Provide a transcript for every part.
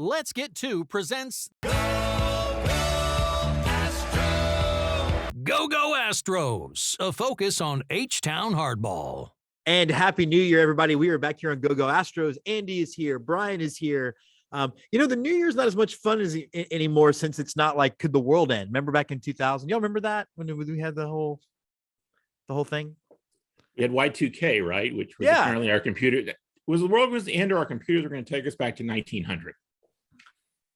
Let's Get To presents Go Go Astros, a focus on H-Town hardball. And Happy New Year, everybody. We are back here on Go Astros. Andy is here. Brian is here. The New Year's not as much fun as anymore since it's not like could the world end. Remember back in 2000? Y'all remember that when we had the whole thing? We had Y2K, right? Which was apparently our computer. Was the world was to end or our computers were going to take us back to 1900?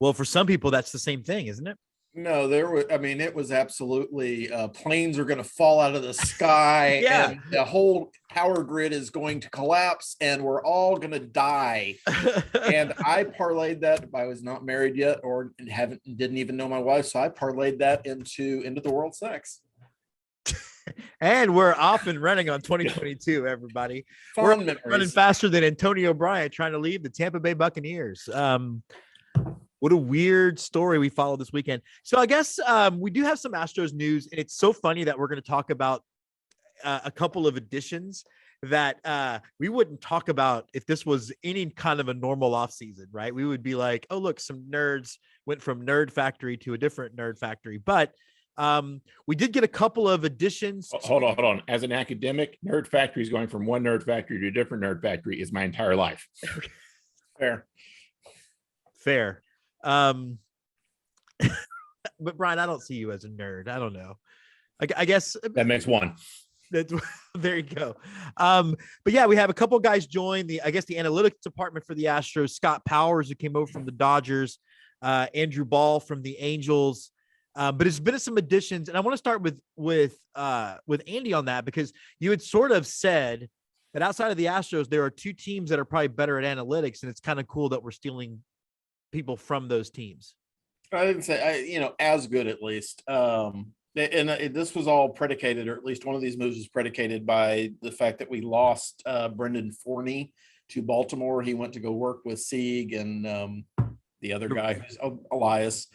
Well, for some people, that's the same thing, isn't it? No, it was absolutely planes are going to fall out of the sky and the whole power grid is going to collapse and we're all going to die. And I parlayed that. I was not married yet or didn't even know my wife. So I parlayed that into the world sex. And we're off and running on 2022, everybody. We're running faster than Antonio Bryant trying to leave the Tampa Bay Buccaneers. What a weird story we followed this weekend. So I guess we do have some Astros news, and it's so funny that we're going to talk about a couple of additions that we wouldn't talk about if this was any kind of a normal offseason, right? We would be like, oh, look, some nerds went from Nerd Factory to a different Nerd Factory. But we did get a couple of additions. Hold on. As an academic, Nerd Factory is going from one Nerd Factory to a different Nerd Factory is my entire life. Fair. But Brian, I don't see you as a nerd. I don't know. I guess that makes one. There you go. But yeah, we have a couple of guys join the analytics department for the Astros. Scott Powers, who came over from the Dodgers, Andrew Ball from the Angels. But it's been some additions, and I want to start with Andy on that because you had sort of said that outside of the Astros, there are two teams that are probably better at analytics, and it's kind of cool that we're stealing people from those teams. I didn't say, as good at least. This was all predicated, or at least one of these moves was predicated by the fact that we lost Brendan Forney to Baltimore. He went to go work with Sieg and the other guy, Elias.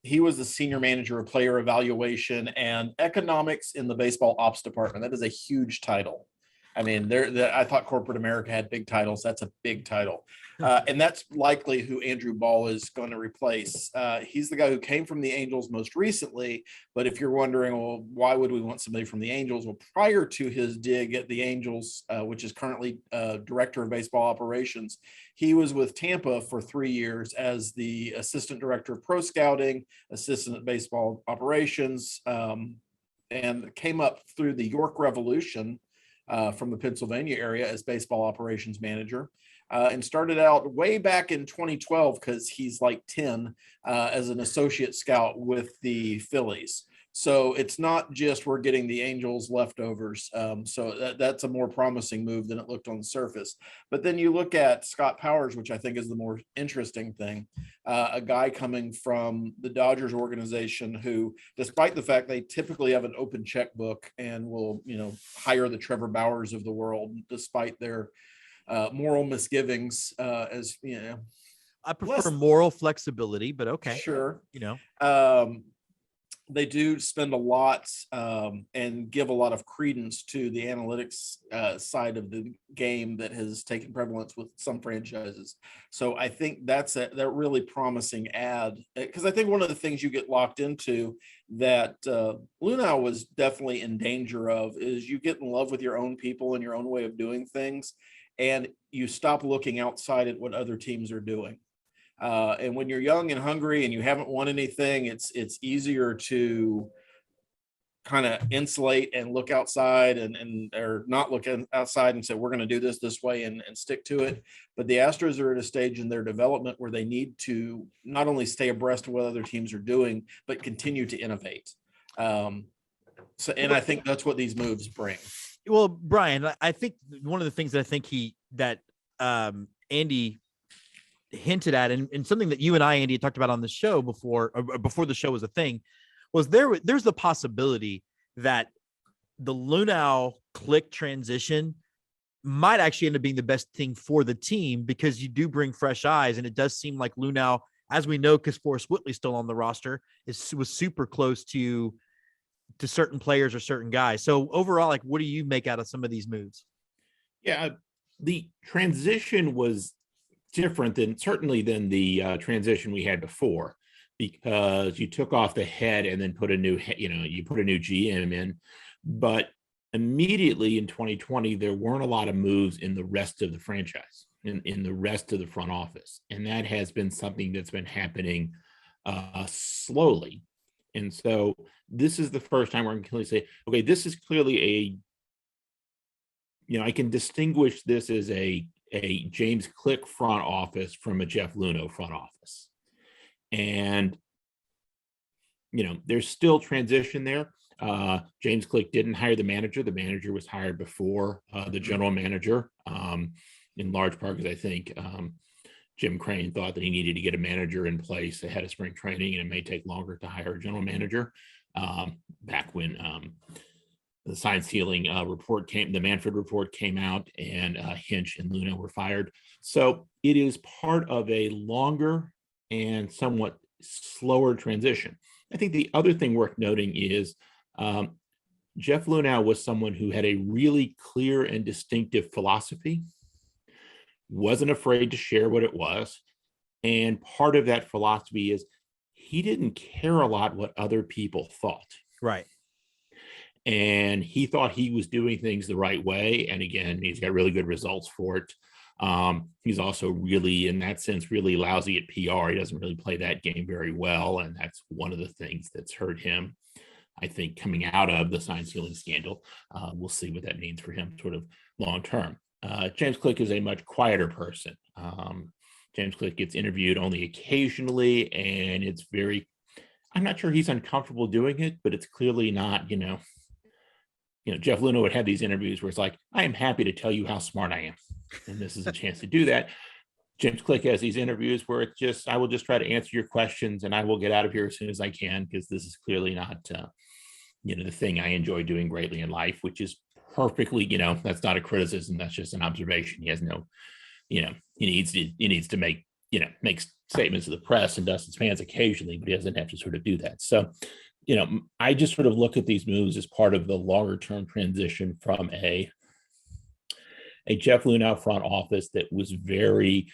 He was the senior manager of player evaluation and economics in the baseball ops department. That is a huge title. I mean, I thought corporate America had big titles. That's a big title. And that's likely who Andrew Ball is going to replace. He's the guy who came from the Angels most recently. But if you're wondering, well, why would we want somebody from the Angels? Well, prior to his dig at the Angels, which is currently director of baseball operations, he was with Tampa for 3 years as the assistant director of pro scouting, assistant at baseball operations, and came up through the York Revolution from the Pennsylvania area as baseball operations manager, and started out way back in 2012 because he's like 10 as an associate scout with the Phillies. So it's not just we're getting the Angels leftovers. So that's a more promising move than it looked on the surface. But then you look at Scott Powers, which I think is the more interesting thing, a guy coming from the Dodgers organization who, despite the fact they typically have an open checkbook and will, hire the Trevor Bauers of the world, despite their moral misgivings, I prefer moral flexibility, but okay. Sure. They do spend a lot and give a lot of credence to the analytics side of the game that has taken prevalence with some franchises. So I think that's a really promising ad, because I think one of the things you get locked into that Lunau was definitely in danger of is you get in love with your own people and your own way of doing things, and you stop looking outside at what other teams are doing. And when you're young and hungry and you haven't won anything, it's easier to kind of insulate and look outside and or not look outside and say, we're going to do this way and stick to it. But the Astros are at a stage in their development where they need to not only stay abreast of what other teams are doing, but continue to innovate. And I think that's what these moves bring. Well, Brian, I think one of the things that I think Andy hinted at, and something that you and I, Andy, had talked about on the show before the show was a thing, was there's the possibility that the Lunau Click transition might actually end up being the best thing for the team, because you do bring fresh eyes, and it does seem like Lunau, as we know, because Forrest Whitley's still on the roster, was super close to certain players or certain guys. So overall, like, what do you make out of some of these moves? Yeah, the transition was different than certainly than the transition we had before, because you took off the head and then put a new, you put a new GM in, but immediately in 2020, there weren't a lot of moves in the rest of the franchise, in the rest of the front office. And that has been something that's been happening slowly. And so this is the first time where I can clearly say, okay, this is clearly I can distinguish this as a James Click front office from a Jeff Luhnow front office. And, there's still transition there. James Click didn't hire the manager. The manager was hired before the general manager, in large part because I think Jim Crane thought that he needed to get a manager in place ahead of spring training, and it may take longer to hire a general manager. Back when the sign stealing report came, the Manfred report came out, and Hinch and Luhnow were fired. So it is part of a longer and somewhat slower transition. I think the other thing worth noting is Jeff Luhnow was someone who had a really clear and distinctive philosophy, wasn't afraid to share what it was. And part of that philosophy is he didn't care a lot what other people thought. Right. And he thought he was doing things the right way. And again, he's got really good results for it. He's also really, in that sense, really lousy at PR. He doesn't really play that game very well. And that's one of the things that's hurt him, I think, coming out of the sign stealing scandal. We'll see what that means for him sort of long term. James Click is a much quieter person. James Click gets interviewed only occasionally, and it's I'm not sure he's uncomfortable doing it, but it's clearly not, Jeff Luhnow would have these interviews where it's like, I am happy to tell you how smart I am. And this is a chance to do that. James Click has these interviews where it's just, I will just try to answer your questions and I will get out of here as soon as I can, because this is clearly not, the thing I enjoy doing greatly in life, which is perfectly, that's not a criticism. That's just an observation. He has no, he needs to make statements to the press and dust his fans occasionally, but he doesn't have to sort of do that. So, I just sort of look at these moves as part of the longer term transition from a Jeff Luhnow front office that was very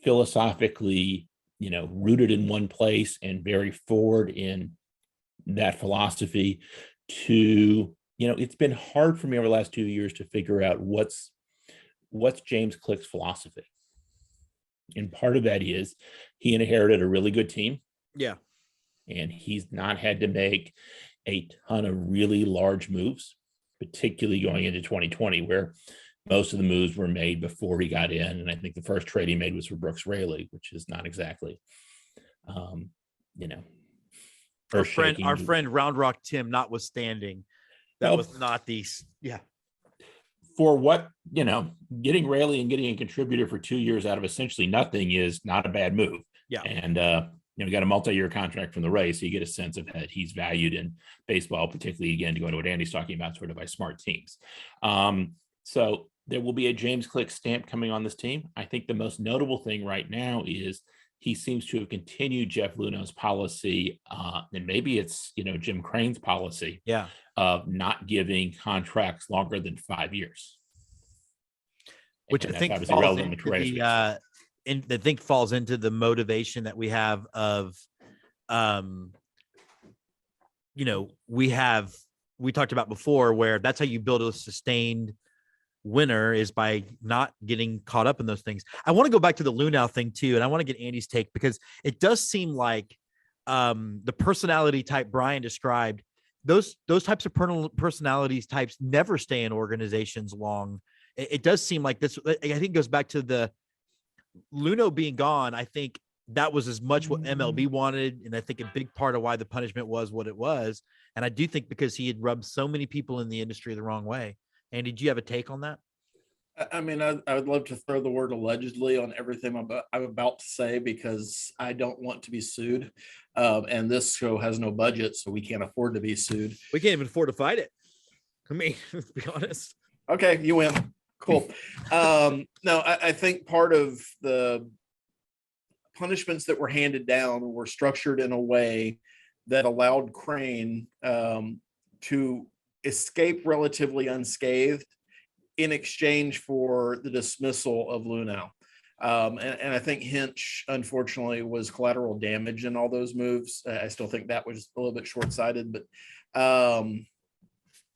philosophically, rooted in one place and very forward in that philosophy to, it's been hard for me over the last 2 years to figure out what's James Click's philosophy. And part of that is he inherited a really good team. Yeah. And he's not had to make a ton of really large moves, particularly going into 2020, where most of the moves were made before he got in. And I think the first trade he made was for Brooks Raley, which is not exactly, our friend Round Rock Tim notwithstanding, that was not for what, getting Raley and getting a contributor for 2 years out of essentially nothing is not a bad move. Yeah. And, we got a multi-year contract from the Rays, so you get a sense of that he's valued in baseball, particularly, again, to go into what Andy's talking about, sort of by smart teams. So there will be a James Click stamp coming on this team. I think the most notable thing right now is he seems to have continued Jeff Luhnow's policy, and maybe it's, Jim Crane's policy, of not giving contracts longer than 5 years. Which I think falls into I think falls into the motivation that we have of, we talked about before, where that's how you build a sustained winner, is by not getting caught up in those things. I want to go back to the Luhnow thing too, and I want to get Andy's take, because it does seem like the personality type Brian described, those types of personalities types never stay in organizations long. It does seem like this, I think it goes back to the Luhnow being gone. I think that was as much what MLB wanted, and I think a big part of why the punishment was what it was. And I do think because he had rubbed so many people in the industry the wrong way. Andy, did you have a take on that? I mean, I would love to throw the word allegedly on everything I'm about to say, because I don't want to be sued. And this show has no budget, so we can't afford to be sued. We can't even afford to fight it. I mean, let's be honest. Okay, you win. Cool. No, I think part of the punishments that were handed down were structured in a way that allowed Crane to escape relatively unscathed in exchange for the dismissal of Luhnow. And I think Hinch, unfortunately, was collateral damage in all those moves. I still think that was a little bit short-sighted, but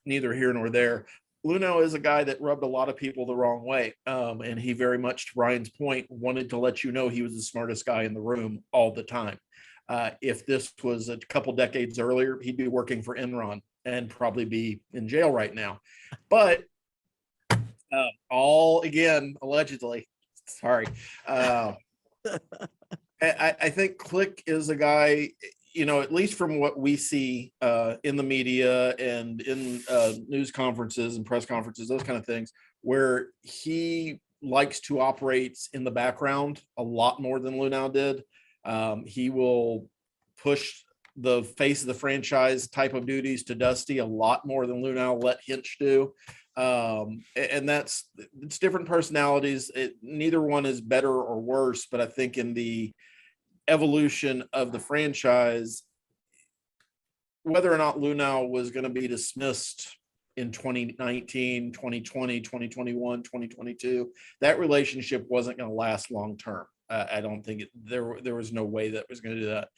neither here nor there. Luhnow is a guy that rubbed a lot of people the wrong way. And he very much, to Brian's point, wanted to let you know he was the smartest guy in the room all the time. If this was a couple decades earlier, he'd be working for Enron and probably be in jail right now. But all, again, allegedly, sorry. I think Click is a guy, at least from what we see in the media and in news conferences and press conferences, those kind of things, where he likes to operate in the background a lot more than Luhnow did. He will push the face of the franchise type of duties to Dusty a lot more than Luhnow let Hinch do. And it's different personalities. Neither one is better or worse, but I think in the evolution of the franchise, whether or not Luhnow was going to be dismissed in 2019, 2020, 2021, 2022, that relationship wasn't going to last long term. I don't think there was no way that was going to do that,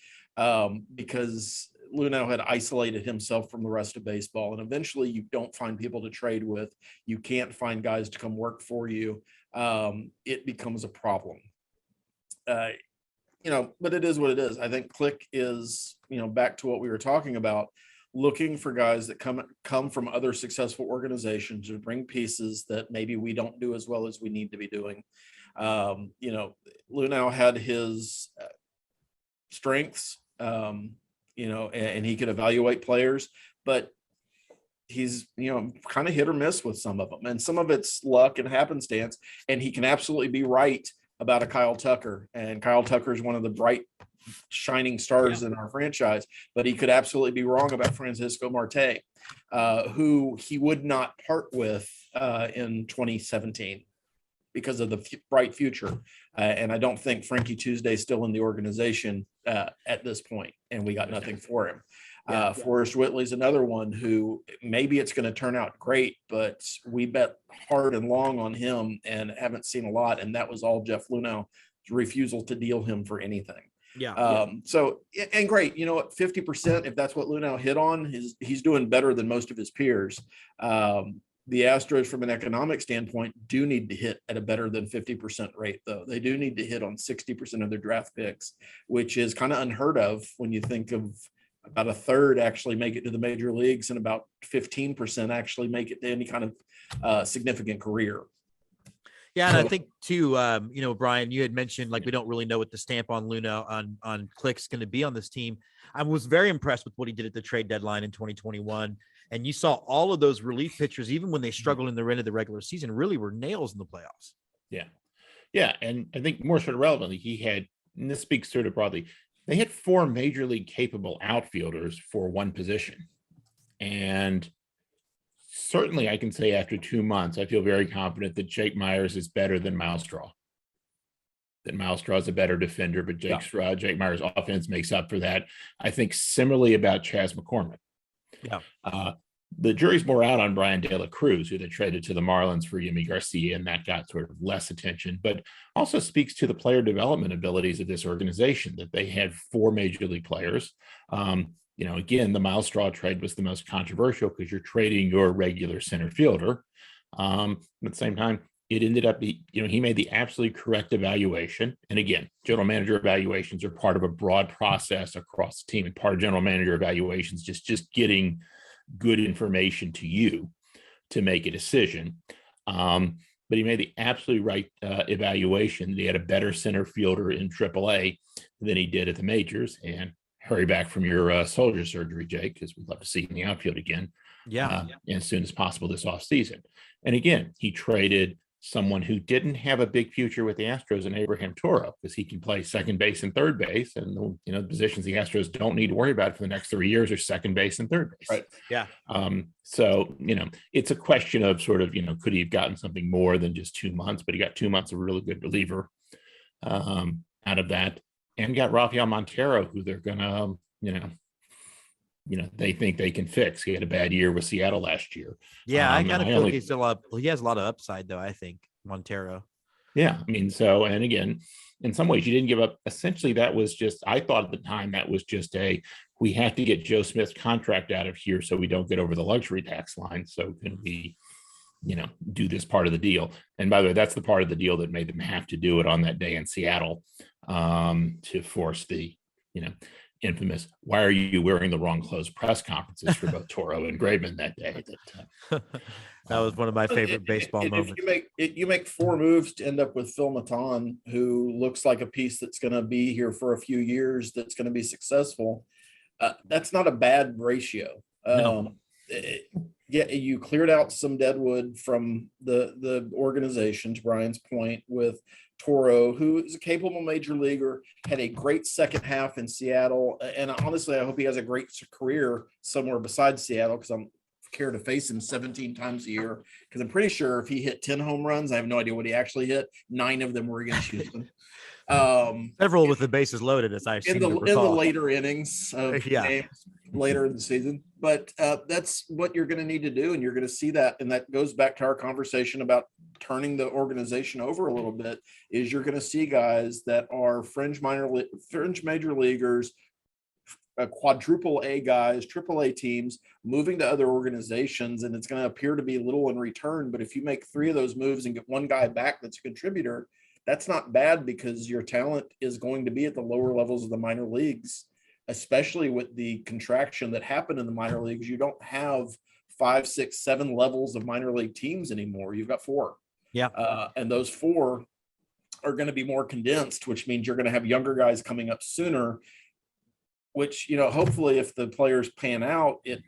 because Luhnow had isolated himself from the rest of baseball, and eventually you don't find people to trade with. You can't find guys to come work for you. It becomes a problem. But it is what it is. I think Click is, back to what we were talking about, looking for guys that come from other successful organizations to bring pieces that maybe we don't do as well as we need to be doing. Luhnow had his strengths, and he could evaluate players, but he's, kind of hit or miss with some of them. And some of it's luck and happenstance. And he can absolutely be right about a Kyle Tucker. And Kyle Tucker is one of the bright, shining stars in our franchise, but he could absolutely be wrong about Francisco Marte, who he would not part with in 2017 because of the bright future. And I don't think Frankie Tuesday is still in the organization at this point, and we got nothing for him. Forrest Whitley's another one who maybe it's going to turn out great, but we bet hard and long on him and haven't seen a lot. And that was all Jeff Luhnow's refusal to deal him for anything. So, and great, 50%, if that's what Luhnow hit on, he's doing better than most of his peers. The Astros, from an economic standpoint, do need to hit at a better than 50% rate, though. They do need to hit on 60% of their draft picks, which is kind of unheard of when you think of about a third actually make it to the major leagues and about 15% actually make it to any kind of significant career. Yeah, and I think too, Brian, you had mentioned we don't really know what the stamp on Luhnow on Click's going to be on this team. I was very impressed with what he did at the trade deadline in 2021, and you saw all of those relief pitchers, even when they struggled in the end of the regular season, really were nails in the playoffs. Yeah, and I think more sort of relevantly, he had, and this speaks sort of broadly, they had 4 major league capable outfielders for one position, and certainly I can say after 2 months, I feel very confident that Jake Myers is better than Miles Straw. That Miles Straw is a better defender, but Jake Myers' offense makes up for that. I think similarly about Chas McCormick. The jury's more out on Brian De La Cruz, who they traded to the Marlins for Yimi Garcia, and that got sort of less attention, but also speaks to the player development abilities of this organization, that they had 4 major league players. Again, the Miles Straw trade was the most controversial because you're trading your regular center fielder. At the same time, it ended up, he made the absolutely correct evaluation. And again, general manager evaluations are part of a broad process across the team, and part of general manager evaluations just getting good information to you to make a decision. But he made the absolutely right evaluation. He had a better center fielder in AAA than he did at the majors. And hurry back from your shoulder surgery, Jake, because we'd love to see you in the outfield again. As soon as possible this offseason. And again, he traded someone who didn't have a big future with the Astros in Abraham Toro, because he can play second base and third base. And, the positions the Astros don't need to worry about for the next 3 years are second base and third base. Right. Yeah. So, it's a question of sort of, could he have gotten something more than just 2 months, but he got 2 months of a really good reliever out of that, and got Rafael Montero, who they're going to, they think they can fix. He had a bad year with Seattle last year. Yeah, I kind of feel he has a lot of upside, though, I think, Montero. Yeah, I mean, so, and again, in some ways, you didn't give up. Essentially, that was just, I thought at the time that was just we have to get Joe Smith's contract out of here so we don't get over the luxury tax line. So can we, do this part of the deal? And by the way, that's the part of the deal that made them have to do it on that day in Seattle, to force the, infamous, why are you wearing the wrong clothes press conferences for both Toro and Graveman that day. That was one of my favorite baseball moments. If you make 4 moves to end up with Phil Maton, who looks like a piece that's going to be here for a few years, that's going to be successful, that's not a bad ratio. No. Yeah, you cleared out some deadwood from the organization, to Brian's point, with Toro, who is a capable major leaguer, had a great second half in Seattle. And honestly, I hope he has a great career somewhere besides Seattle, because I'm care to face him 17 times a year, because I'm pretty sure if he hit 10 home runs, I have no idea what he actually hit. 9 of them were against Houston. Several with the bases loaded, as I in the later innings of games later in the season. But that's what you're going to need to do, and you're going to see that. And that goes back to our conversation about turning the organization over a little bit. Is you're going to see guys that are fringe major leaguers, quadruple A guys, triple A teams moving to other organizations, and it's going to appear to be little in return. But if you make 3 of those moves and get one guy back that's a contributor, that's not bad, because your talent is going to be at the lower levels of the minor leagues, especially with the contraction that happened in the minor leagues. You don't have 5, 6, 7 levels of minor league teams anymore. You've got 4. Yeah. And those 4 are going to be more condensed, which means you're going to have younger guys coming up sooner, which, hopefully if the players pan out, it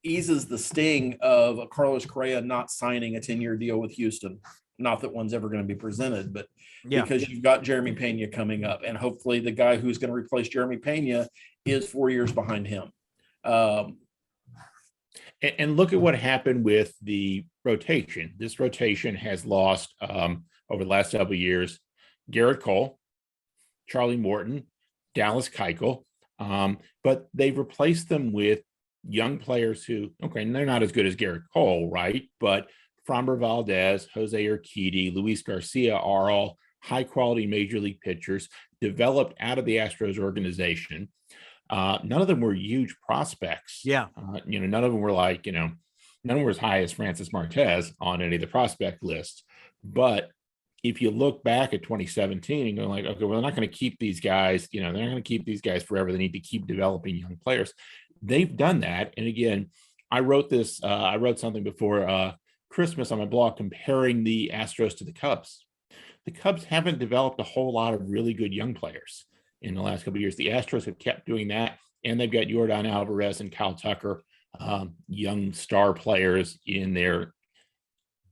eases the sting of a Carlos Correa not signing a 10-year deal with Houston. Not that one's ever going to be presented, but because you've got Jeremy Pena coming up, and hopefully the guy who's going to replace Jeremy Pena is 4 years behind him. And look at what happened with the rotation. This rotation has lost over the last several years Garrett Cole, Charlie Morton, Dallas Keuchel, but they've replaced them with young players who, they're not as good as Garrett Cole, right? But Framber Valdez, Jose Urquidy, Luis Garcia are all high-quality major league pitchers developed out of the Astros organization. None of them were huge prospects. Yeah. None of them were like, none of them were as high as Francis Marquez on any of the prospect lists. But if you look back at 2017 and go like, okay, well, they're not going to keep these guys, they're not going to keep these guys forever. They need to keep developing young players. They've done that. And again, I wrote something before Christmas on my blog comparing the Astros to the Cubs. The Cubs haven't developed a whole lot of really good young players in the last couple of years. The Astros have kept doing that, and they've got Yordan Alvarez and Kyle Tucker, young star players in their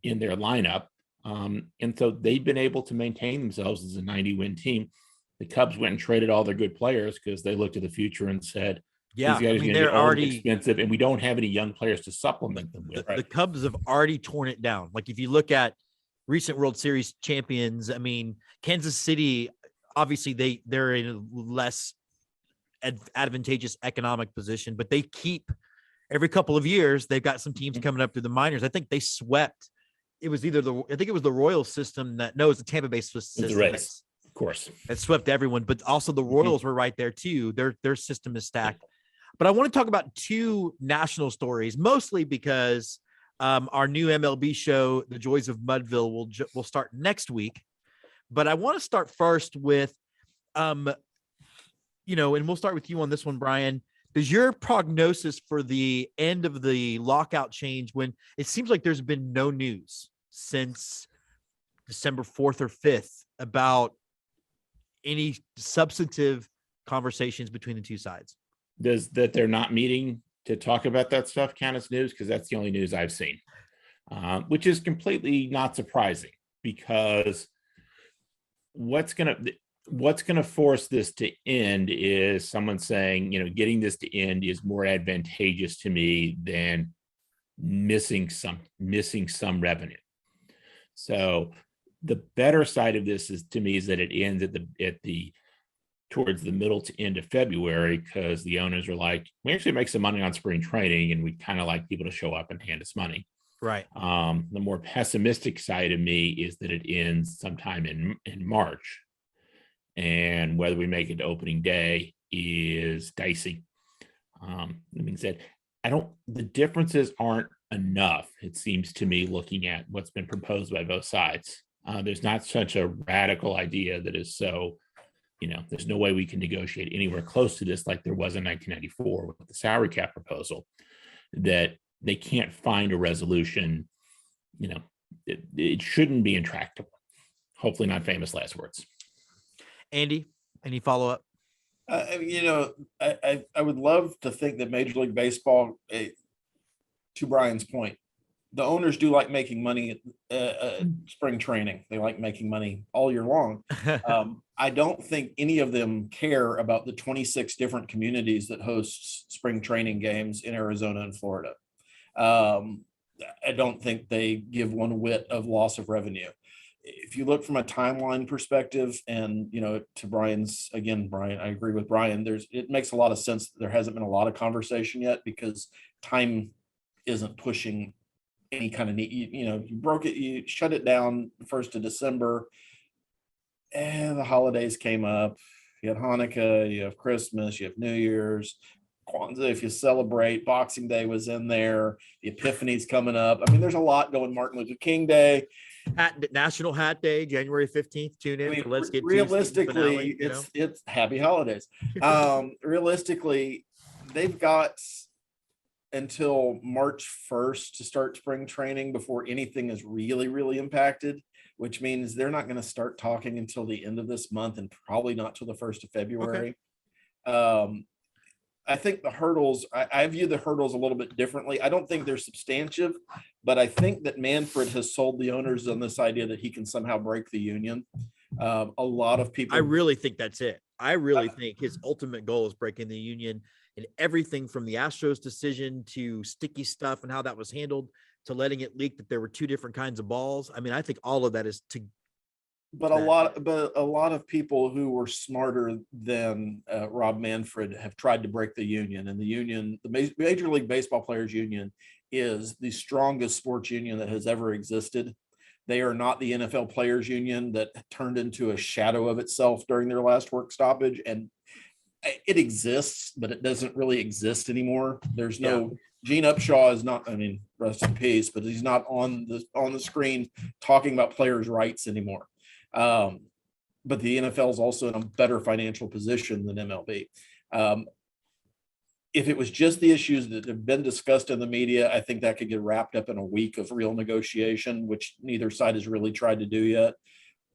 lineup. And so they've been able to maintain themselves as a 90-win team. The Cubs went and traded all their good players because they looked to the future and said, these guys are going to be already expensive, and we don't have any young players to supplement them with. The Cubs have already torn it down. Like if you look at recent World Series champions, I mean, Kansas City, obviously they're in a less advantageous economic position, but they keep every couple of years, they've got some teams coming up through the minors. I think they swept. It was either the Royals system it was the Tampa Bay system. The Rays, of course. It swept everyone, but also the Royals were right there too. Their system is stacked. But I want to talk about 2 national stories, mostly because our new MLB show, The Joys of Mudville, will start next week. But I want to start first with, and we'll start with you on this one, Brian. Does your prognosis for the end of the lockout change when it seems like there's been no news since December 4th or 5th about any substantive conversations between the 2 sides? Does that they're not meeting to talk about that stuff count as news? Because that's the only news I've seen, which is completely not surprising, because what's gonna force this to end is someone saying, getting this to end is more advantageous to me than missing some revenue. So the better side of this is that it ends towards the middle to end of February, because the owners are like, we actually make some money on spring training, and we kind of like people to show up and hand us money. Right. The more pessimistic side of me is that it ends sometime in March. And whether we make it to opening day is dicey. That being said, the differences aren't enough, it seems to me, looking at what's been proposed by both sides. There's not such a radical idea that is so, there's no way we can negotiate anywhere close to this like there was in 1994 with the salary cap proposal, that they can't find a resolution. It shouldn't be intractable. Hopefully not famous last words. Andy, any follow-up? I would love to think that Major League Baseball, to Brian's point, the owners do like making money at spring training. They like making money all year long. I don't think any of them care about the 26 different communities that host spring training games in Arizona and Florida. I don't think they give one whit of loss of revenue. If you look from a timeline perspective, and to Brian's, again, Brian, I agree with Brian, it makes a lot of sense that there hasn't been a lot of conversation yet, because time isn't pushing any kind of need. You shut it down the 1st of December, and the holidays came up. You had Hanukkah, you have Christmas, you have New Year's, Kwanzaa, if you celebrate, Boxing Day was in there, the Epiphany's coming up. I mean, there's a lot going. Martin Luther King Day, National Hat Day, January 15th. Tune in. Let's get realistically, it's happy holidays. Realistically, they've got until March 1st to start spring training before anything is really, really impacted, which means they're not going to start talking until the end of this month, and probably not till the 1st of February. Okay. I think the hurdles, I view the hurdles a little bit differently. I don't think they're substantive, but I think that Manfred has sold the owners on this idea that he can somehow break the union. A lot of people. I really think that's it. I really think his ultimate goal is breaking the union, and everything from the Astros decision to sticky stuff and how that was handled to letting it leak that there were two different kinds of balls. I mean, I think all of that is to. But a lot of people who were smarter than Rob Manfred have tried to break the union, and the Major League Baseball Players Union is the strongest sports union that has ever existed. They are not the NFL Players Union that turned into a shadow of itself during their last work stoppage, and it exists, but it doesn't really exist anymore. There's no Gene Upshaw is not. I mean, rest in peace, but he's not on the screen talking about players' rights anymore. But the NFL is also in a better financial position than MLB. If it was just the issues that have been discussed in the media, I think that could get wrapped up in a week of real negotiation, which neither side has really tried to do yet.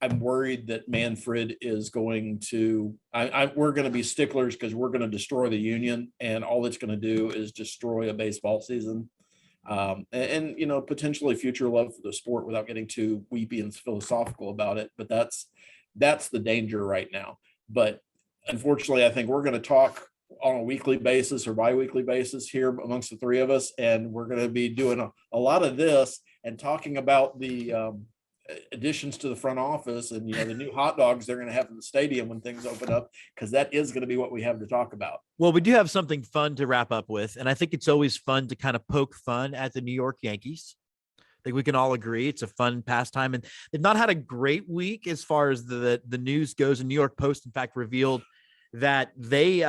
I'm worried that Manfred is going to, we're going to be sticklers because we're going to destroy the union, and all it's going to do is destroy a baseball season. And potentially future love for the sport, without getting too weepy and philosophical about it. But that's the danger right now. But unfortunately, I think we're going to talk on a weekly basis or bi-weekly basis here amongst the three of us, and we're going to be doing a lot of this and talking about the additions to the front office and the new hot dogs they're going to have in the stadium when things open up, because that is going to be what we have to talk about. Well, we do have something fun to wrap up with, and I think it's always fun to kind of poke fun at the New York Yankees. I think we can all agree it's a fun pastime, and they've not had a great week as far as the news goes. The New York Post, in fact, revealed that they,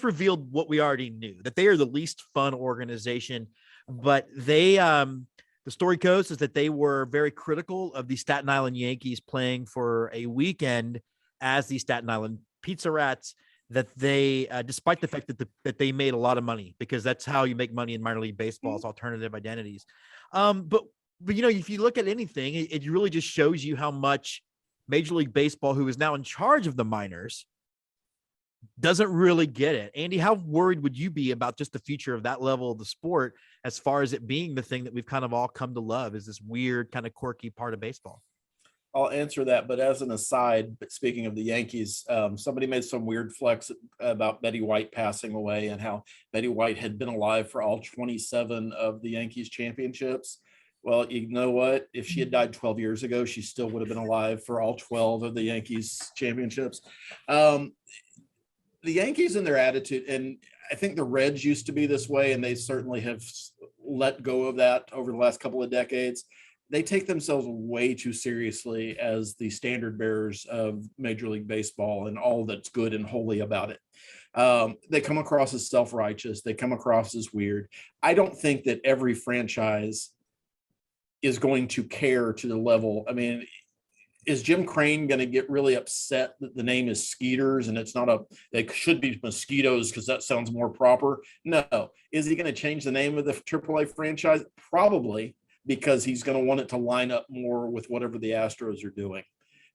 revealed what we already knew, that they are the least fun organization, but they, the story goes is that they were very critical of the Staten Island Yankees playing for a weekend as the Staten Island Pizza Rats, that they, despite the fact that they made a lot of money, because that's how you make money in minor league baseball's alternative identities. But if you look at anything, it really just shows you how much Major League Baseball, who is now in charge of the minors, doesn't really get it. Andy, how worried would you be about just the future of that level of the sport, as far as it being the thing that we've kind of all come to love, is this weird kind of quirky part of baseball? I'll answer that, but as an aside, but speaking of the Yankees, somebody made some weird flex about Betty White passing away, and how Betty White had been alive for all 27 of the Yankees championships. Well, you know what? If she had died 12 years ago, she still would have been alive for all 12 of the Yankees championships. The Yankees and their attitude, and I think the Reds used to be this way, and they certainly have let go of that over the last couple of decades. They take themselves way too seriously as the standard bearers of Major League Baseball and all that's good and holy about it. They come across as self-righteous. They come across as weird. I don't think that every franchise is going to care to the level. I mean, is Jim Crane going to get really upset that the name is Skeeters and it's not they should be Mosquitoes because that sounds more proper? No. Is he going to change the name of the AAA franchise? Probably, because he's going to want it to line up more with whatever the Astros are doing.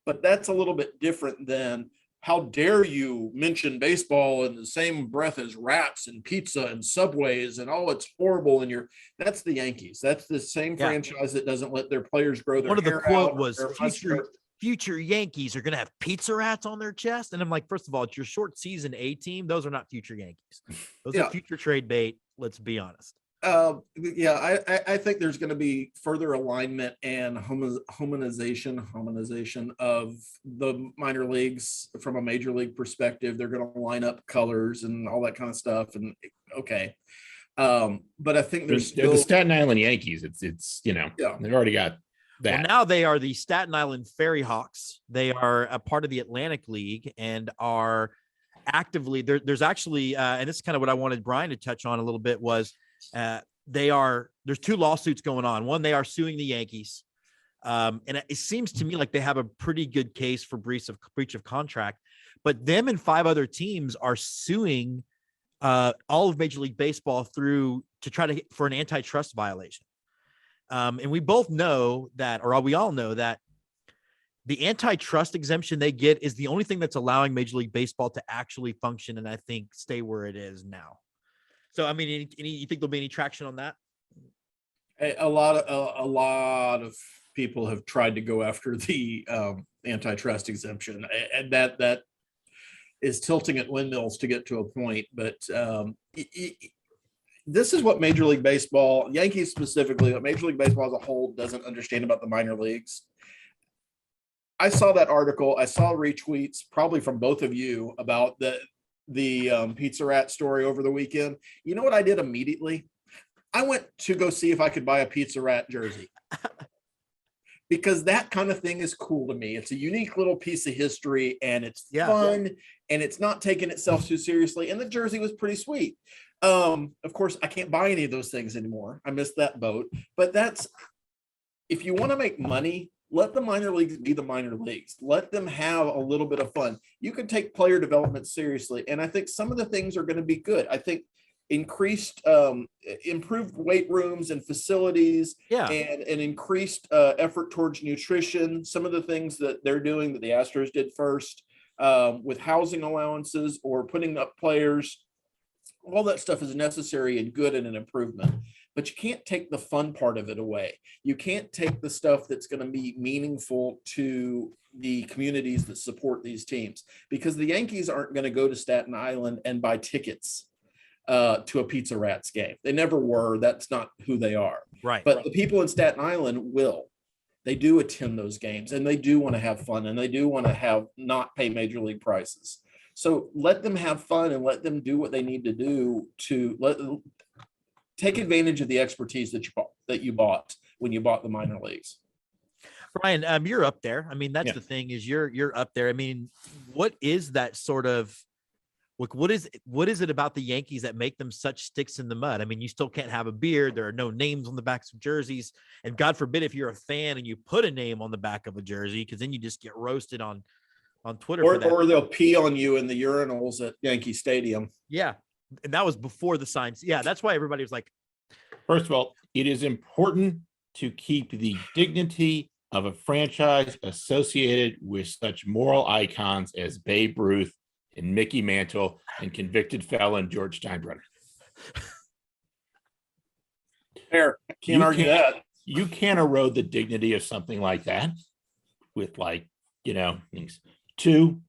But that's a little bit different than, how dare you mention baseball in the same breath as rats and pizza and Subways and it's horrible. And that's the Yankees. That's the same franchise that doesn't let their players grow their hair. One of the quote was future Yankees are going to have pizza rats on their chest. And I'm like, first of all, it's your short season A team. Those are not future Yankees. Those are future trade bait. Let's be honest. I think there's going to be further alignment and homogenization of the minor leagues from a major league perspective. They're going to line up colors and all that kind of stuff. And but I think there's still the Staten Island Yankees. It's they've already got that. Well, now they are the Staten Island Ferry Hawks. They are a part of the Atlantic League and are actively there's actually and this is kind of what I wanted Brian to touch on a little bit was. There's two lawsuits going on. One, they are suing the Yankees. And it seems to me like they have a pretty good case for breach of contract, but them and 5 other teams are suing all of Major League Baseball to try for an antitrust violation. And we both know that, or we all know that the antitrust exemption they get is the only thing that's allowing Major League Baseball to actually function. And I think stay where it is now. So, I mean, you think there'll be any traction on that? A lot of people have tried to go after the antitrust exemption, and that is tilting at windmills to get to a point. But this is what Major League Baseball, Yankees specifically, what Major League Baseball as a whole doesn't understand about the minor leagues. I saw that article. I saw retweets, probably from both of you, about the Pizza Rat story over the weekend. You know what I did immediately? I went to go see if I could buy a Pizza Rat jersey because that kind of thing is cool to me. It's a unique little piece of history and it's fun and it's not taking itself too seriously. And the jersey was pretty sweet. Of course, I can't buy any of those things anymore. I missed that boat. But if you want to make money, let the minor leagues be the minor leagues. Let them have a little bit of fun. You can take player development seriously. And I think some of the things are going to be good. I think improved weight rooms and facilities and an increased effort towards nutrition. Some of the things that they're doing that the Astros did first with housing allowances or putting up players, all that stuff is necessary and good and an improvement. But you can't take the fun part of it away. You can't take the stuff that's going to be meaningful to the communities that support these teams, because the Yankees aren't going to go to Staten Island and buy tickets to a Pizza Rats game. They never were. That's not who they are. Right. But the people in Staten Island will. They do attend those games and they do want to have fun and they do want to not pay major league prices. So let them have fun and let them do what they need to do to take advantage of the expertise that you bought when you bought the minor leagues. Brian, you're up there. I mean, that's the thing is you're up there. I mean, what is that sort of like? What is it about the Yankees that make them such sticks in the mud? I mean, you still can't have a beard. There are no names on the backs of jerseys, and God forbid if you're a fan and you put a name on the back of a jersey, because then you just get roasted on Twitter. Or they'll pee on you in the urinals at Yankee Stadium. Yeah. And that was before the signs. Yeah, that's why everybody was like, first of all, it is important to keep the dignity of a franchise associated with such moral icons as Babe Ruth and Mickey Mantle and convicted felon George Steinbrenner. Fair. Can't argue that. You can't erode the dignity of something like that with things. Two,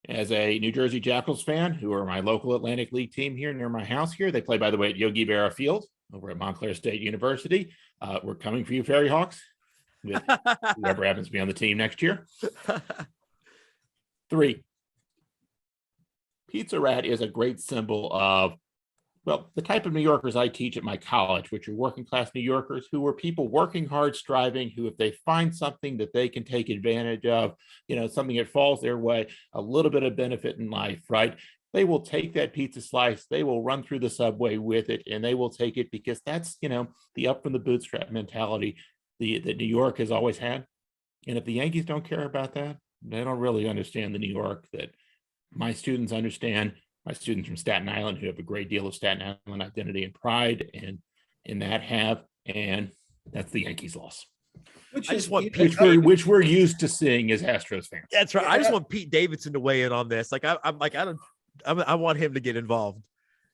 as a New Jersey Jackals fan, who are my local Atlantic League team here near my house here, they play, by the way, at Yogi Berra Field over at Montclair State University. We're coming for you, Ferry Hawks, with whoever happens to be on the team next year. 3, Pizza Rat is a great symbol of Well, the type of New Yorkers I teach at my college, which are working class New Yorkers, who are people working hard, striving, who, if they find something that they can take advantage of, something that falls their way, a little bit of benefit in life, right? They will take that pizza slice, they will run through the subway with it, and they will take it because that's, the up from the bootstrap mentality that New York has always had. And if the Yankees don't care about that, they don't really understand the New York that my students understand. My students from Staten Island, who have a great deal of Staten Island identity and pride, and in that and that's the Yankees' loss. Which we're used to seeing as Astros fans. That's right. I just want Pete Davidson to weigh in on this. Like I want him to get involved.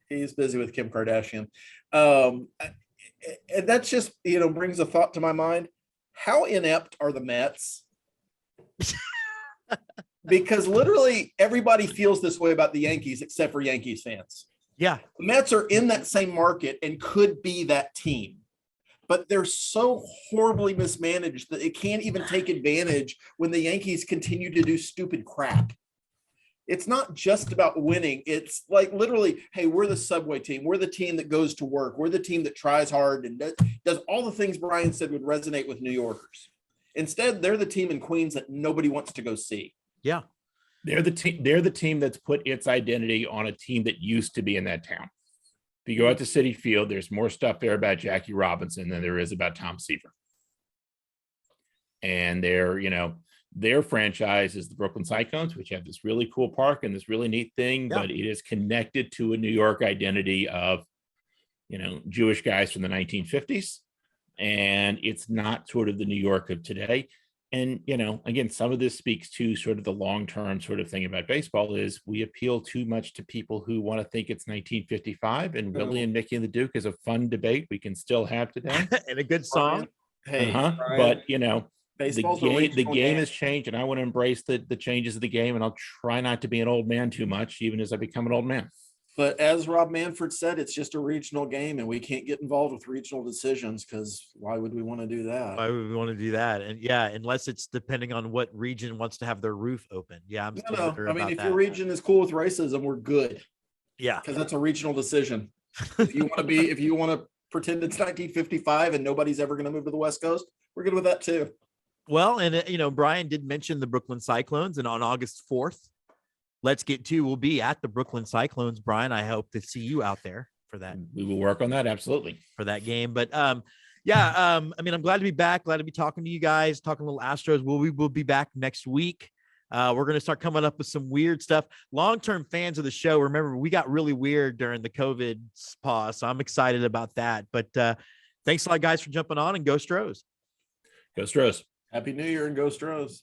He's busy with Kim Kardashian. And that's just, brings a thought to my mind. How inept are the Mets? Because literally everybody feels this way about the Yankees except for Yankees fans. Yeah. The Mets are in that same market and could be that team, but they're so horribly mismanaged that it can't even take advantage when the Yankees continue to do stupid crap. It's not just about winning. It's like literally, hey, we're the subway team. We're the team that goes to work. We're the team that tries hard and does all the things Brian said would resonate with New Yorkers. Instead, they're the team in Queens that nobody wants to go see. Yeah. They're the team that's put its identity on a team that used to be in that town. If you go out to Citi Field, there's more stuff there about Jackie Robinson than there is about Tom Seaver. And their franchise is the Brooklyn Cyclones, which have this really cool park and this really neat thing, but it is connected to a New York identity of, Jewish guys from the 1950s. And it's not sort of the New York of today. And, again, some of this speaks to sort of the long-term sort of thing about baseball is we appeal too much to people who want to think it's 1955, and Willie and Mickey and the Duke is a fun debate we can still have today. And a good song. Hey, but, the game has changed, and I want to embrace the changes of the game, and I'll try not to be an old man too much, even as I become an old man. But as Rob Manfred said, it's just a regional game, and we can't get involved with regional decisions because why would we want to do that? Why would we want to do that? And yeah, unless it's depending on what region wants to have their roof open. Yeah, I mean, if your region is cool with racism, we're good. Yeah, because that's a regional decision. If you want to pretend it's 1955 and nobody's ever going to move to the West Coast, we're good with that too. Well, and Brian did mention the Brooklyn Cyclones, and on August 4th, Let's Get To will be at the Brooklyn Cyclones. Brian, I hope to see you out there for that. We will work on that. Absolutely. For that game. But I'm glad to be back. Glad to be talking to you guys, talking a little Astros. We will be back next week. We're going to start coming up with some weird stuff. Long-term fans of the show, remember, we got really weird during the COVID pause. So I'm excited about that. But thanks a lot, guys, for jumping on, and Go Astros. Go Astros. Happy New Year and Go Astros.